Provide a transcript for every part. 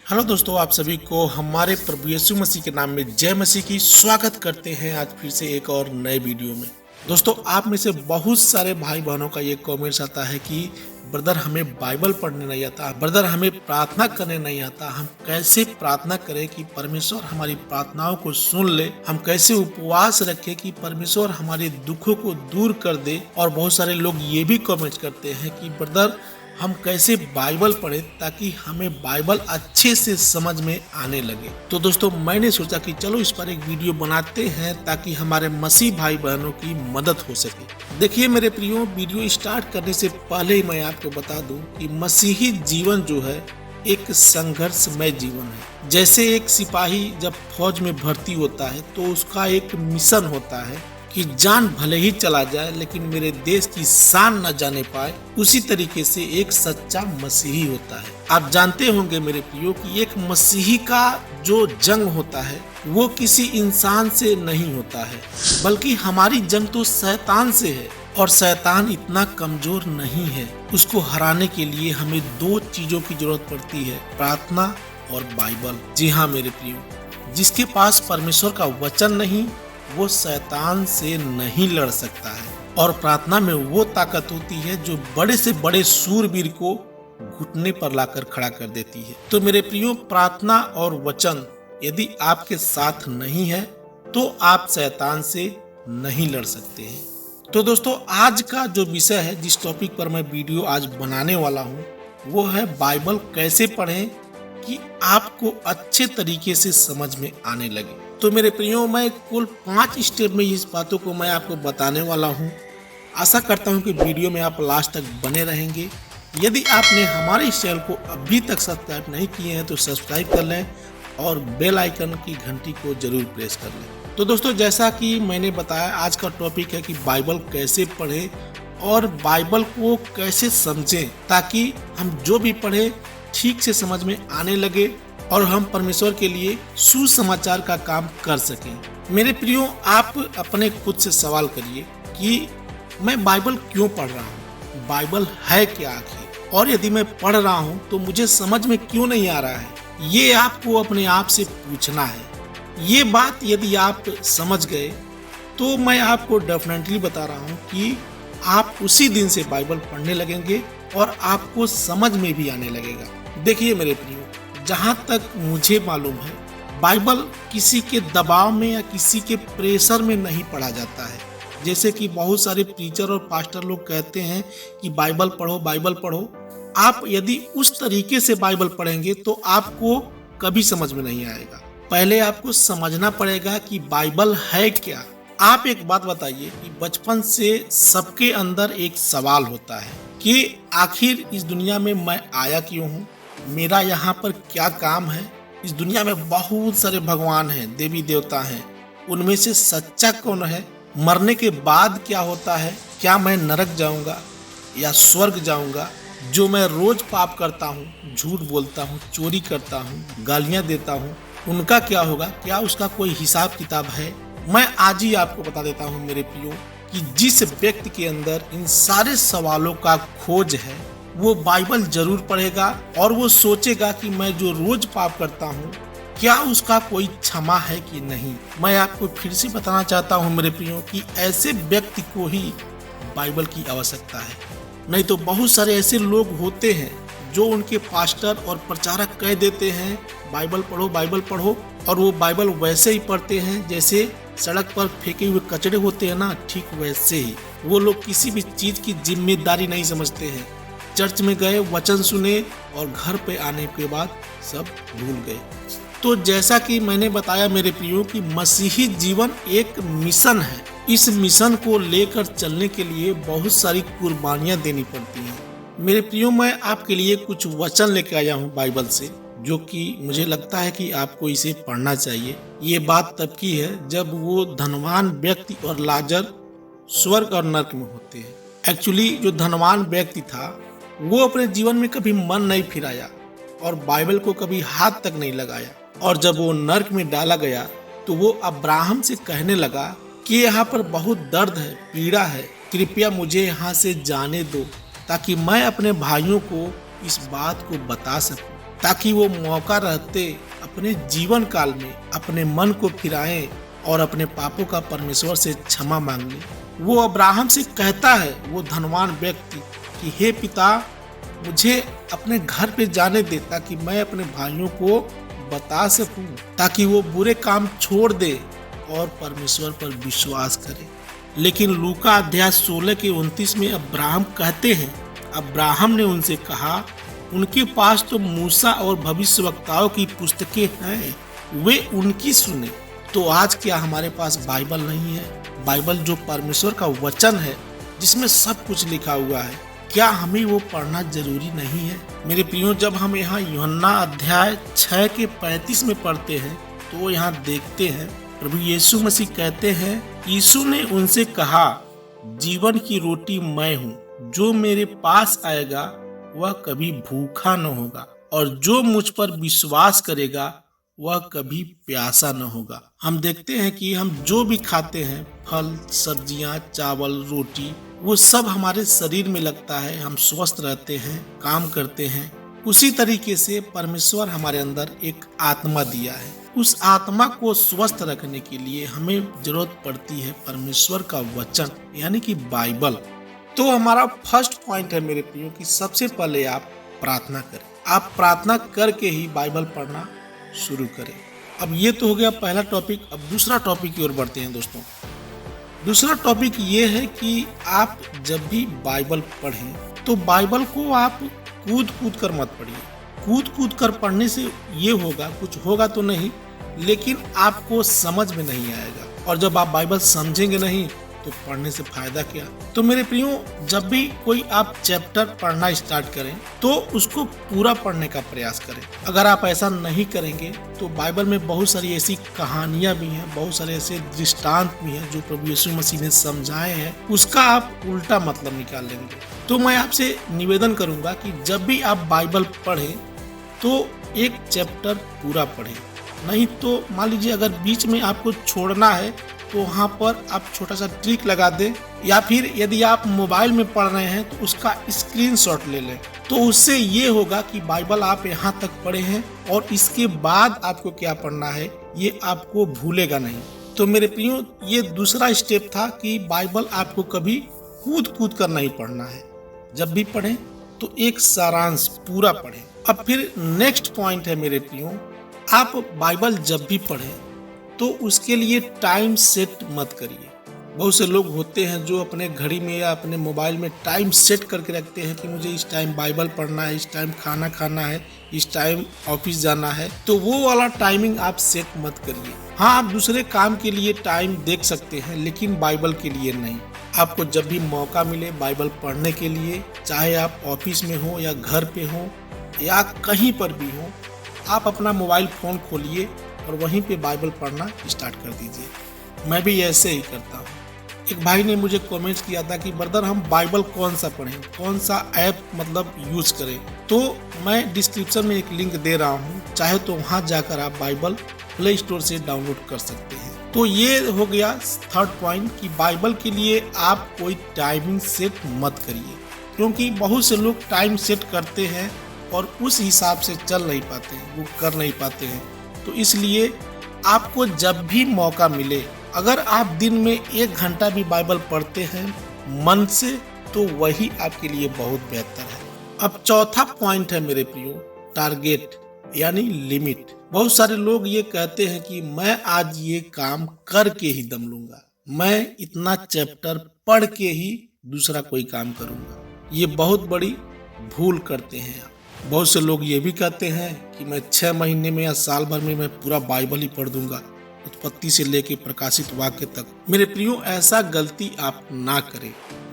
Hello दोस्तों, आप सभी को हमारे प्रभु यीशु मसीह के नाम में जय मसीह की स्वागत करते हैं आज फिर से एक और नए वीडियो में। दोस्तों, आप में से बहुत सारे भाई बहनों का ये कमेंट्स आता है कि ब्रदर हमें बाइबल पढ़ने नहीं आता, ब्रदर हमें प्रार्थना करने नहीं आता, हम कैसे प्रार्थना करें कि परमेश्वर हमारी प्रार्थनाओं को सुन ले, हम कैसे उपवास रखें कि परमेश्वर हमारे दुखों को दूर कर दे। और बहुत सारे लोग ये भी कमेंट करते हैं कि ब्रदर हम कैसे बाइबल पढ़े ताकि हमें बाइबल अच्छे से समझ में आने लगे। तो दोस्तों, मैंने सोचा कि चलो इस पर एक वीडियो बनाते हैं ताकि हमारे मसीह भाई बहनों की मदद हो सके। देखिए मेरे प्रियो, वीडियो स्टार्ट करने से पहले ही मैं आपको बता दूं कि मसीही जीवन जो है एक संघर्षमय जीवन है। जैसे एक सिपाही जब फौज में भर्ती होता है तो उसका एक मिशन होता है कि जान भले ही चला जाए लेकिन मेरे देश की शान न जाने पाए, उसी तरीके से एक सच्चा मसीही होता है। आप जानते होंगे मेरे प्रियो कि एक मसीही का जो जंग होता है वो किसी इंसान से नहीं होता है, बल्कि हमारी जंग तो शैतान से है। और शैतान इतना कमजोर नहीं है, उसको हराने के लिए हमें दो चीजों की जरूरत पड़ती है, प्रार्थना और बाइबल। जी हाँ मेरे प्रियो, जिसके पास परमेश्वर का वचन नहीं वो शैतान से नहीं लड़ सकता है। और प्रार्थना में वो ताकत होती है जो बड़े से बड़े सूरवीर को घुटने पर लाकर खड़ा कर देती है। तो मेरे प्रियो, प्रार्थना और वचन यदि आपके साथ नहीं है तो आप शैतान से नहीं लड़ सकते हैं। तो दोस्तों, आज का जो विषय है, जिस टॉपिक पर मैं वीडियो आज बनाने वाला हूँ, वो है बाइबल कैसे पढ़ें कि आपको अच्छे तरीके से समझ में आने लगे। तो मेरे प्रियो, मैं कुल 5 स्टेप में इस बातों को मैं आपको बताने वाला हूँ। आशा करता हूँ कि वीडियो में आप लास्ट तक बने रहेंगे। यदि आपने हमारे इस चैनल को अभी तक सब्सक्राइब नहीं किए हैं तो सब्सक्राइब कर लें और बेल आइकन की घंटी को जरूर प्रेस कर लें। तो दोस्तों, जैसा कि मैंने बताया, आज का टॉपिक है कि बाइबल कैसे पढ़ें और बाइबल को कैसे समझें ताकि हम जो भी पढ़ें ठीक से समझ में आने लगे और हम परमेश्वर के लिए सुसमाचार का काम कर सकें। मेरे प्रियो, आप अपने खुद से सवाल करिए कि मैं बाइबल क्यों पढ़ रहा हूँ, बाइबल है क्या आखिर, और यदि मैं पढ़ रहा हूँ तो मुझे समझ में क्यों नहीं आ रहा है। ये आपको अपने आप से पूछना है। ये बात यदि आप समझ गए तो मैं आपको डेफिनेटली बता रहा हूँ कि आप उसी दिन से बाइबल पढ़ने लगेंगे और आपको समझ में भी आने लगेगा। देखिए मेरे प्रियो, जहाँ तक मुझे मालूम है, बाइबल किसी के दबाव में या किसी के प्रेशर में नहीं पढ़ा जाता है। जैसे कि बहुत सारे प्रीचर और पास्टर लोग कहते हैं कि बाइबल पढ़ो, बाइबल पढ़ो। आप यदि उस तरीके से बाइबल पढ़ेंगे तो आपको कभी समझ में नहीं आएगा। पहले आपको समझना पड़ेगा कि बाइबल है क्या। आप एक बात बताइए कि बचपन से सबके अंदर एक सवाल होता है कि आखिर इस दुनिया में मैं आया क्यों हूँ, मेरा यहाँ पर क्या काम है। इस दुनिया में बहुत सारे भगवान हैं, देवी देवता हैं, उनमें से सच्चा कौन है, मरने के बाद क्या होता है, क्या मैं नरक जाऊंगा या स्वर्ग जाऊंगा। जो मैं रोज पाप करता हूँ, झूठ बोलता हूँ, चोरी करता हूँ, गालियाँ देता हूँ, उनका क्या होगा, क्या उसका कोई हिसाब किताब है। मैं आज ही आपको बता देता हूँ मेरे प्रियो कि जिस व्यक्ति के अंदर इन सारे सवालों का खोज है वो बाइबल जरूर पढ़ेगा और वो सोचेगा कि मैं जो रोज पाप करता हूँ क्या उसका कोई क्षमा है कि नहीं। मैं आपको फिर से बताना चाहता हूँ मेरे प्रियो कि ऐसे व्यक्ति को ही बाइबल की आवश्यकता है। नहीं तो बहुत सारे ऐसे लोग होते हैं जो उनके पास्टर और प्रचारक कह देते हैं बाइबल पढ़ो, बाइबल पढ़ो, और वो बाइबल वैसे ही पढ़ते हैं जैसे सड़क पर फेंके हुए कचड़े होते हैं ना, ठीक वैसे ही। वो लोग किसी भी चीज की जिम्मेदारी नहीं समझते हैं। चर्च में गए, वचन सुने और घर पे आने के बाद सब भूल गए। तो जैसा कि मैंने बताया मेरे प्रियो कि मसीही जीवन एक मिशन है। इस मिशन को लेकर चलने के लिए बहुत सारी कुर्बानियां देनी पड़ती हैं। मेरे प्रियो, मैं आपके लिए कुछ वचन लेके आया हूँ बाइबल से, जो कि मुझे लगता है कि आपको इसे पढ़ना चाहिए। ये बात तब की है जब वो धनवान व्यक्ति और लाजर स्वर्ग और नरक में होते हैं। एक्चुअली जो धनवान व्यक्ति था वो अपने जीवन में कभी मन नहीं फिराया और बाइबल को कभी हाथ तक नहीं लगाया, और जब वो नरक में डाला गया तो वो अब्राहम से कहने लगा कि यहाँ पर बहुत दर्द है, पीड़ा है, कृपया मुझे यहाँ से जाने दो ताकि मैं अपने भाइयों को इस बात को बता सकूं। ताकि वो मौका रहते अपने जीवन काल में अपने मन को फिराएं और अपने पापों का परमेश्वर से क्षमा मांग ले। वो अब्राहम से कहता है, वो धनवान व्यक्ति, कि हे पिता, मुझे अपने घर पे जाने दे ताकि मैं अपने भाइयों को बता सकूं, ताकि वो बुरे काम छोड़ दे और परमेश्वर पर विश्वास करे। लेकिन लूका अध्याय 16 के 29 में अब्राहम कहते हैं, अब्राहम ने उनसे कहा, उनके पास तो मूसा और भविष्यवक्ताओं की पुस्तकें हैं, वे उनकी सुने। तो आज क्या हमारे पास बाइबल नहीं है? बाइबल जो परमेश्वर का वचन है, जिसमें सब कुछ लिखा हुआ है, क्या हमें वो पढ़ना जरूरी नहीं है? मेरे प्रियो, जब हम यहाँ यूहन्ना अध्याय 6 के 35 में पढ़ते हैं तो यहाँ देखते हैं प्रभु यीशु मसीह कहते हैं, यीशु ने उनसे कहा, जीवन की रोटी मैं हूँ, जो मेरे पास आएगा वह कभी भूखा न होगा और जो मुझ पर विश्वास करेगा वह कभी प्यासा न होगा। हम देखते हैं कि हम जो भी खाते हैं, फल, सब्जियां, चावल, रोटी, वो सब हमारे शरीर में लगता है, हम स्वस्थ रहते हैं, काम करते हैं। उसी तरीके से परमेश्वर हमारे अंदर एक आत्मा दिया है। उस आत्मा को स्वस्थ रखने के लिए हमें जरूरत पड़ती है परमेश्वर का वचन, यानी कि बाइबल। तो हमारा फर्स्ट पॉइंट है मेरे प्रियो कि सबसे पहले आप प्रार्थना करें। आप प्रार्थना करके ही बाइबल पढ़ना शुरू करें। अब ये तो हो गया पहला टॉपिक। अब दूसरा टॉपिक की ओर बढ़ते हैं दोस्तों। दूसरा टॉपिक ये है कि आप जब भी बाइबल पढ़ें तो बाइबल को आप कूद कूद कर मत पढ़िए। कूद कूद कर पढ़ने से ये होगा, कुछ होगा तो नहीं, लेकिन आपको समझ में नहीं आएगा। और जब आप बाइबल समझेंगे नहीं तो पढ़ने से फायदा क्या? तो मेरे प्रियो, जब भी कोई आप चैप्टर पढ़ना स्टार्ट करें तो उसको पूरा पढ़ने का प्रयास करें। अगर आप ऐसा नहीं करेंगे तो बाइबल में बहुत सारी ऐसी कहानियां भी हैं, बहुत सारे ऐसे दृष्टांत भी हैं जो प्रभु यीशु मसीह ने समझाए हैं, उसका आप उल्टा मतलब निकाल लेंगे। तो मैं आपसे निवेदन करूंगा कि जब भी आप बाइबल पढ़ें तो एक चैप्टर पूरा पढ़ें। नहीं तो मान लीजिए अगर बीच में आपको छोड़ना है तो वहाँ पर आप छोटा सा ट्रिक लगा दें, या फिर यदि आप मोबाइल में पढ़ रहे हैं तो उसका स्क्रीनशॉट ले लें। तो उससे ये होगा कि बाइबल आप यहाँ तक पढ़े हैं और इसके बाद आपको क्या पढ़ना है ये आपको भूलेगा नहीं। तो मेरे प्रियो, ये दूसरा स्टेप था कि बाइबल आपको कभी कूद कूद कर नहीं पढ़ना है। जब भी पढ़ें तो एक सारांश पूरा पढ़ें। अब फिर नेक्स्ट पॉइंट है मेरे प्रियो, आप बाइबल जब भी पढ़ें तो उसके लिए टाइम सेट मत करिए। बहुत से लोग होते हैं जो अपने घड़ी में या अपने मोबाइल में टाइम सेट करके रखते हैं कि मुझे इस टाइम बाइबल पढ़ना है, इस टाइम खाना खाना है, इस टाइम ऑफिस जाना है। तो वो वाला टाइमिंग आप सेट मत करिए। हाँ, आप दूसरे काम के लिए टाइम देख सकते हैं, लेकिन बाइबल के लिए नहीं। आपको जब भी मौका मिले बाइबल पढ़ने के लिए, चाहे आप ऑफिस में हो या घर पे हो या कहीं पर भी हो, आप अपना मोबाइल फोन खोलिए और वहीं पे बाइबल पढ़ना स्टार्ट कर दीजिए। मैं भी ऐसे ही करता हूँ। एक भाई ने मुझे कमेंट्स किया था कि ब्रदर, हम बाइबल कौन सा पढ़ें, कौन सा ऐप मतलब यूज करें। तो मैं डिस्क्रिप्शन में एक लिंक दे रहा हूँ, चाहे तो वहाँ जाकर आप बाइबल प्ले स्टोर से डाउनलोड कर सकते हैं। तो ये हो गया थर्ड पॉइंट कि बाइबल के लिए आप कोई टाइमिंग सेट मत करिए, क्योंकि बहुत से लोग टाइम सेट करते हैं और उस हिसाब से चल नहीं पाते हैं, वो कर नहीं पाते हैं। तो इसलिए आपको जब भी मौका मिले, अगर आप दिन में 1 घंटा भी बाइबल पढ़ते हैं मन से, तो वही आपके लिए बहुत बेहतर है। अब चौथा पॉइंट है मेरे प्रियो, टारगेट यानी लिमिट। बहुत सारे लोग ये कहते हैं कि मैं आज ये काम करके ही दम लूंगा, मैं इतना चैप्टर पढ़ के ही दूसरा कोई काम करूंगा। ये बहुत बड़ी भूल करते हैं आप। बहुत से लोग ये भी कहते हैं कि मैं 6 महीने में या साल भर में मैं पूरा बाइबल ही पढ़ दूंगा, उत्पत्ति से लेके प्रकाशित वाक्य तक। मेरे प्रियो, ऐसा गलती आप ना करें।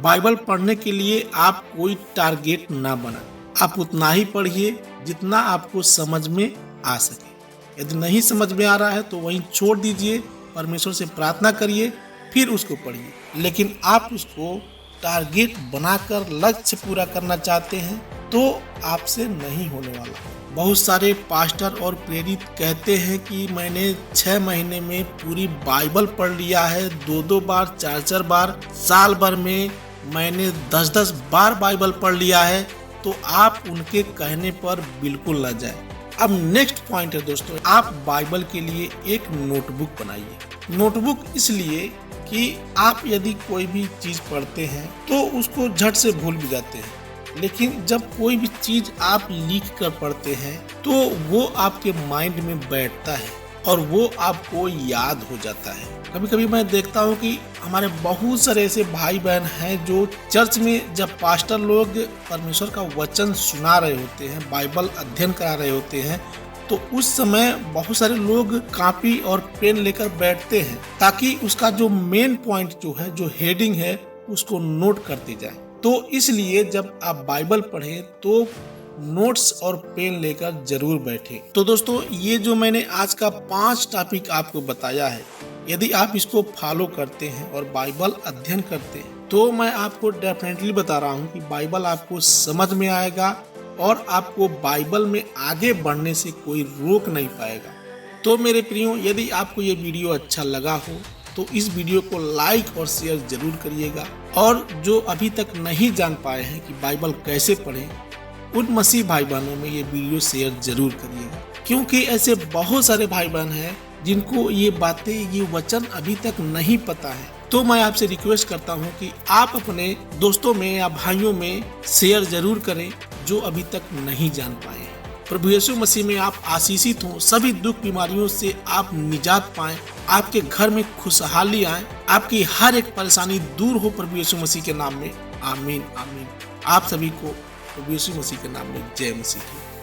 बाइबल पढ़ने के लिए आप कोई टारगेट ना बनाएं। आप उतना ही पढ़िए जितना आपको समझ में आ सके। यदि नहीं समझ में आ रहा है तो वहीं छोड़ दीजिए, परमेश्वर से प्रार्थना करिए, फिर उसको पढ़िए। लेकिन आप उसको टारगेट बनाकर लक्ष्य पूरा करना चाहते हैं तो आपसे नहीं होने वाला। बहुत सारे पास्टर और प्रेरित कहते हैं कि मैंने 6 महीने में पूरी बाइबल पढ़ लिया है, 2-2 बार, 4-4 बार, साल भर में मैंने 10-10 बार बाइबल पढ़ लिया है। तो आप उनके कहने पर बिल्कुल न जाएं। अब नेक्स्ट पॉइंट है दोस्तों, आप बाइबल के लिए एक नोटबुक बनाइए। नोटबुक इसलिए कि आप यदि कोई भी चीज पढ़ते हैं तो उसको झट से भूल भी जाते हैं, लेकिन जब कोई भी चीज आप लिख कर पढ़ते हैं तो वो आपके माइंड में बैठता है और वो आपको याद हो जाता है। कभी कभी मैं देखता हूँ कि हमारे बहुत सारे ऐसे भाई बहन हैं जो चर्च में जब पास्टर लोग परमेश्वर का वचन सुना रहे होते हैं, बाइबल अध्ययन करा रहे होते हैं, तो उस समय बहुत सारे लोग कॉपी और पेन लेकर बैठते हैं ताकि उसका जो मेन पॉइंट जो है, जो हेडिंग है, उसको नोट करते जाए। तो इसलिए जब आप बाइबल पढ़ें तो नोट्स और पेन लेकर जरूर बैठें। तो दोस्तों, ये जो मैंने आज का 5 टॉपिक आपको बताया है, यदि आप इसको फॉलो करते हैं और बाइबल अध्ययन करते हैं तो मैं आपको डेफिनेटली बता रहा हूँ कि बाइबल आपको समझ में आएगा और आपको बाइबल में आगे बढ़ने से कोई रोक नहीं पाएगा। तो मेरे प्रियो, यदि आपको ये वीडियो अच्छा लगा हो तो इस वीडियो को लाइक और शेयर जरूर करिएगा, और जो अभी तक नहीं जान पाए हैं कि बाइबल कैसे पढ़ें, उन मसीह भाई बहनों में ये वीडियो शेयर जरूर करिएगा, क्योंकि ऐसे बहुत सारे भाई बहन हैं जिनको ये बातें, ये वचन अभी तक नहीं पता है। तो मैं आपसे रिक्वेस्ट करता हूँ कि आप अपने दोस्तों में या भाइयों में शेयर जरूर करें जो अभी तक नहीं जान पाए हैं। प्रभु यीशु मसीह में आप आशीषित हों, सभी दुख बीमारियों से आप निजात पाएं, आपके घर में खुशहाली आए, आपकी हर एक परेशानी दूर हो प्रभु यीशु मसीह के नाम में। आमीन आमीन। आप सभी को प्रभु यीशु मसीह के नाम में जय मसीह की।